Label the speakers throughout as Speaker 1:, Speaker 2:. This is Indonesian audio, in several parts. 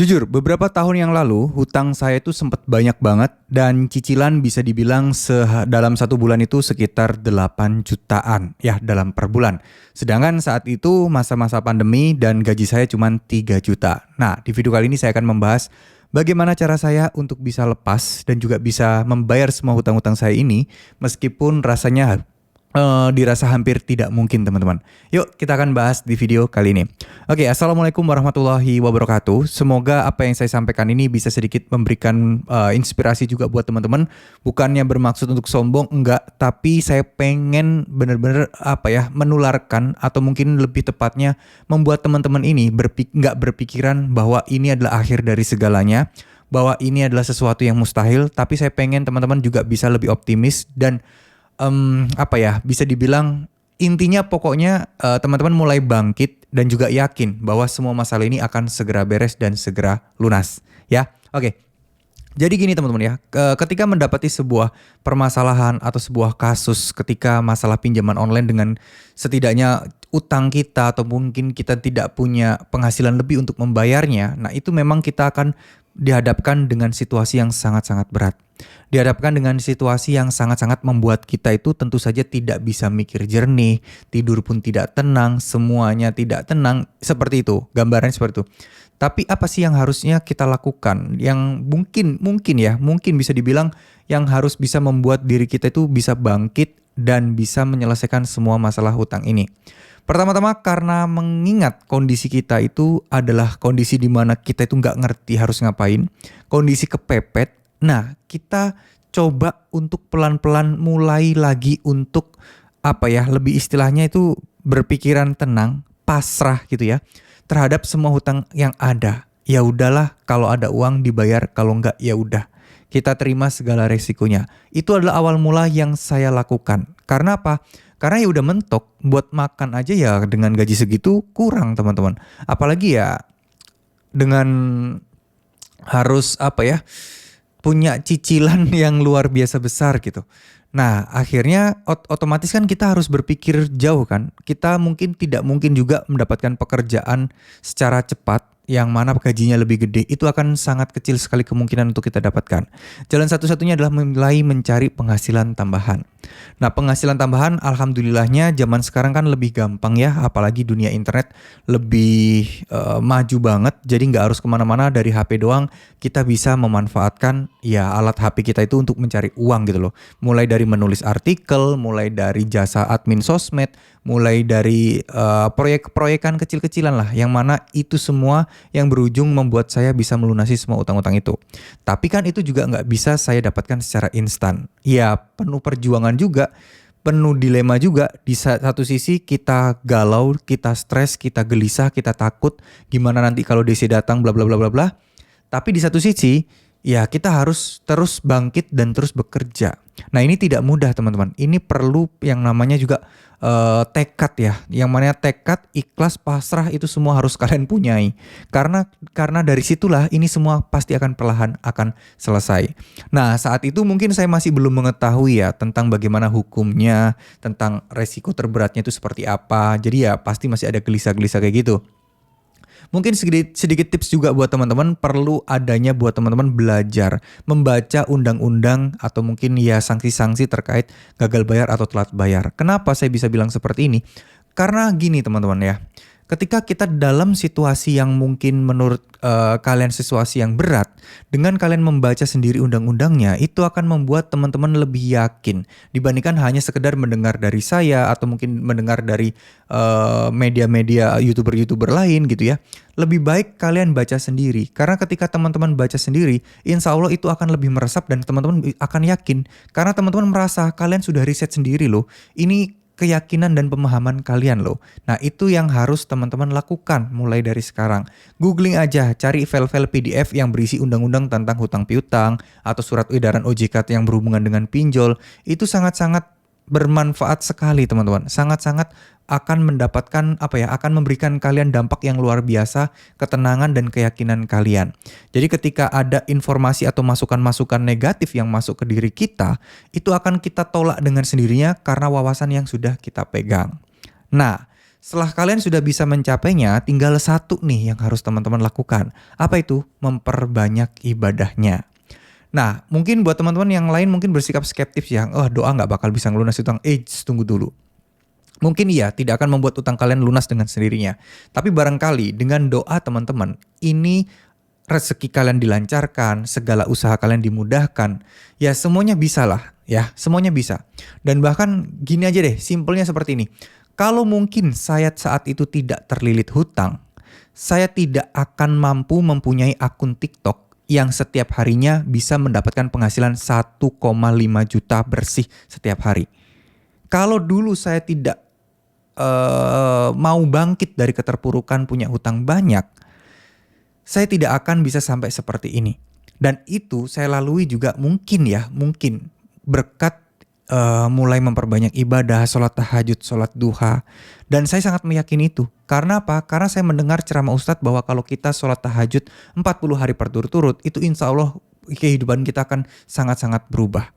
Speaker 1: Jujur, beberapa tahun yang lalu hutang saya itu sempat banyak banget dan cicilan bisa dibilang dalam satu bulan itu sekitar 8 jutaan ya dalam per bulan. Sedangkan saat itu masa-masa pandemi dan gaji saya cuma 3 juta. Nah, di video kali ini saya akan membahas bagaimana cara saya untuk bisa lepas dan juga bisa membayar semua hutang-hutang saya ini meskipun rasanya dirasa hampir tidak mungkin teman-teman. Yuk kita akan bahas di video kali ini. Oke, Assalamualaikum warahmatullahi wabarakatuh. Semoga apa yang saya sampaikan ini bisa sedikit memberikan inspirasi juga buat teman-teman. Bukannya bermaksud untuk sombong, enggak. Tapi saya pengen benar-benar menularkan atau mungkin lebih tepatnya membuat teman-teman ini nggak berpikiran bahwa ini adalah akhir dari segalanya. Bahwa ini adalah sesuatu yang mustahil. Tapi saya pengen teman-teman juga bisa lebih optimis dan bisa dibilang intinya pokoknya teman-teman mulai bangkit dan juga yakin bahwa semua masalah ini akan segera beres dan segera lunas ya. Oke. Jadi gini teman-teman ya, ketika mendapati sebuah permasalahan atau sebuah kasus ketika masalah pinjaman online dengan setidaknya utang kita atau mungkin kita tidak punya penghasilan lebih untuk membayarnya, nah itu memang kita akan dihadapkan dengan situasi yang sangat-sangat berat. Dihadapkan dengan situasi yang sangat-sangat membuat kita itu tentu saja tidak bisa mikir jernih, tidur pun tidak tenang, semuanya tidak tenang, seperti itu, gambarannya seperti itu. Tapi apa sih yang harusnya kita lakukan? Yang mungkin bisa dibilang yang harus bisa membuat diri kita itu bisa bangkit dan bisa menyelesaikan semua masalah hutang ini. Pertama-tama karena mengingat kondisi kita itu adalah kondisi di mana kita itu nggak ngerti harus ngapain, kondisi kepepet. Nah, kita coba untuk pelan-pelan mulai lagi untuk lebih istilahnya itu berpikiran tenang, pasrah gitu ya terhadap semua hutang yang ada. Ya udahlah, kalau ada uang dibayar, kalau enggak ya udah. Kita terima segala resikonya. Itu adalah awal mula yang saya lakukan. Karena apa? Karena ya udah mentok, buat makan aja ya dengan gaji segitu kurang teman-teman. Apalagi ya dengan harus punya cicilan yang luar biasa besar gitu. Nah akhirnya otomatis kan kita harus berpikir jauh kan. Kita tidak mungkin juga mendapatkan pekerjaan secara cepat yang mana gajinya lebih gede. Itu akan sangat kecil sekali kemungkinan untuk kita dapatkan. Jalan satu-satunya adalah mulai mencari penghasilan tambahan. Nah penghasilan tambahan alhamdulillahnya zaman sekarang kan lebih gampang ya. Apalagi dunia internet lebih maju banget. Jadi nggak harus kemana-mana, dari HP doang kita bisa memanfaatkan ya alat HP kita itu untuk mencari uang gitu loh. Mulai dari menulis artikel, mulai dari jasa admin sosmed, mulai dari proyek-proyekan kecil-kecilan lah. Yang mana itu semua yang berujung membuat saya bisa melunasi semua utang-utang itu. Tapi kan itu juga nggak bisa saya dapatkan secara instan. Ya penuh perjuangan juga, penuh dilema juga. Di satu sisi kita galau, kita stres, kita gelisah, kita takut gimana nanti kalau DC datang bla bla bla bla bla. Tapi di satu sisi ya kita harus terus bangkit dan terus bekerja. Nah ini tidak mudah teman-teman. Ini perlu yang namanya juga tekad ya. Yang mana tekad, ikhlas, pasrah itu semua harus kalian punyai. Karena dari situlah ini semua pasti akan perlahan akan selesai. Nah saat itu mungkin saya masih belum mengetahui ya tentang bagaimana hukumnya, tentang resiko terberatnya itu seperti apa. Jadi ya pasti masih ada gelisah-gelisah kayak gitu. Mungkin sedikit tips juga buat teman-teman, perlu adanya buat teman-teman belajar membaca undang-undang atau mungkin ya sanksi-sanksi terkait gagal bayar atau telat bayar. Kenapa saya bisa bilang seperti ini? Karena gini teman-teman ya. Ketika kita dalam situasi yang mungkin menurut kalian situasi yang berat, dengan kalian membaca sendiri undang-undangnya, itu akan membuat teman-teman lebih yakin dibandingkan hanya sekedar mendengar dari saya atau mungkin mendengar dari media-media YouTuber-YouTuber lain gitu ya. Lebih baik kalian baca sendiri, karena ketika teman-teman baca sendiri, insya Allah itu akan lebih meresap dan teman-teman akan yakin. Karena teman-teman merasa kalian sudah riset sendiri loh, ini keyakinan dan pemahaman kalian loh. Nah itu yang harus teman-teman lakukan mulai dari sekarang. Googling aja, cari file-file PDF yang berisi undang-undang tentang hutang piutang atau surat edaran OJK yang berhubungan dengan pinjol. Itu sangat-sangat bermanfaat sekali teman-teman. Sangat-sangat akan mendapatkan akan memberikan kalian dampak yang luar biasa, ketenangan dan keyakinan kalian. Jadi ketika ada informasi atau masukan-masukan negatif yang masuk ke diri kita, itu akan kita tolak dengan sendirinya karena wawasan yang sudah kita pegang. Nah, Setelah kalian sudah bisa mencapainya, tinggal satu nih yang harus teman-teman lakukan. Apa itu? Memperbanyak ibadahnya. Nah, mungkin buat teman-teman yang lain mungkin bersikap skeptis ya. Oh, doa nggak bakal bisa ngelunasi utang. Tunggu dulu. Mungkin iya, tidak akan membuat utang kalian lunas dengan sendirinya. Tapi barangkali dengan doa teman-teman, ini rezeki kalian dilancarkan, segala usaha kalian dimudahkan. Ya semuanya bisa lah, ya semuanya bisa. Dan bahkan gini aja deh, simpelnya seperti ini. Kalau mungkin saya saat itu tidak terlilit hutang, saya tidak akan mampu mempunyai akun TikTok yang setiap harinya bisa mendapatkan penghasilan 1,5 juta bersih setiap hari. Kalau dulu saya tidak mau bangkit dari keterpurukan punya hutang banyak, saya tidak akan bisa sampai seperti ini. Dan itu saya lalui juga mungkin berkat mulai memperbanyak ibadah, sholat tahajud, sholat duha. Dan saya sangat meyakini itu. Karena apa? Karena saya mendengar ceramah Ustadz bahwa kalau kita sholat tahajud 40 hari berturut-turut, itu insya Allah kehidupan kita akan sangat-sangat berubah.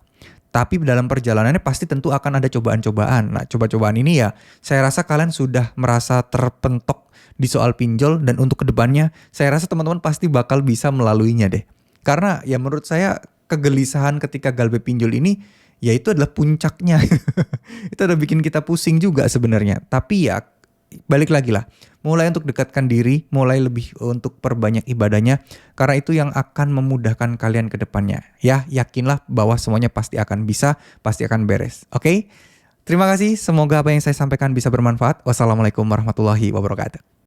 Speaker 1: Tapi dalam perjalanannya pasti tentu akan ada cobaan-cobaan. Nah, cobaan ini ya saya rasa kalian sudah merasa terpentok di soal pinjol, dan untuk kedepannya saya rasa teman-teman pasti bakal bisa melaluinya deh. Karena ya menurut saya kegelisahan ketika galbe pinjol ini ya itu adalah puncaknya. Itu udah bikin kita pusing juga sebenarnya. Tapi ya balik lagi lah. Mulai untuk dekatkan diri, mulai lebih untuk perbanyak ibadahnya, karena itu yang akan memudahkan kalian ke depannya. Ya, yakinlah bahwa semuanya pasti akan bisa, pasti akan beres. Oke? Terima kasih, semoga apa yang saya sampaikan bisa bermanfaat. Wassalamualaikum warahmatullahi wabarakatuh.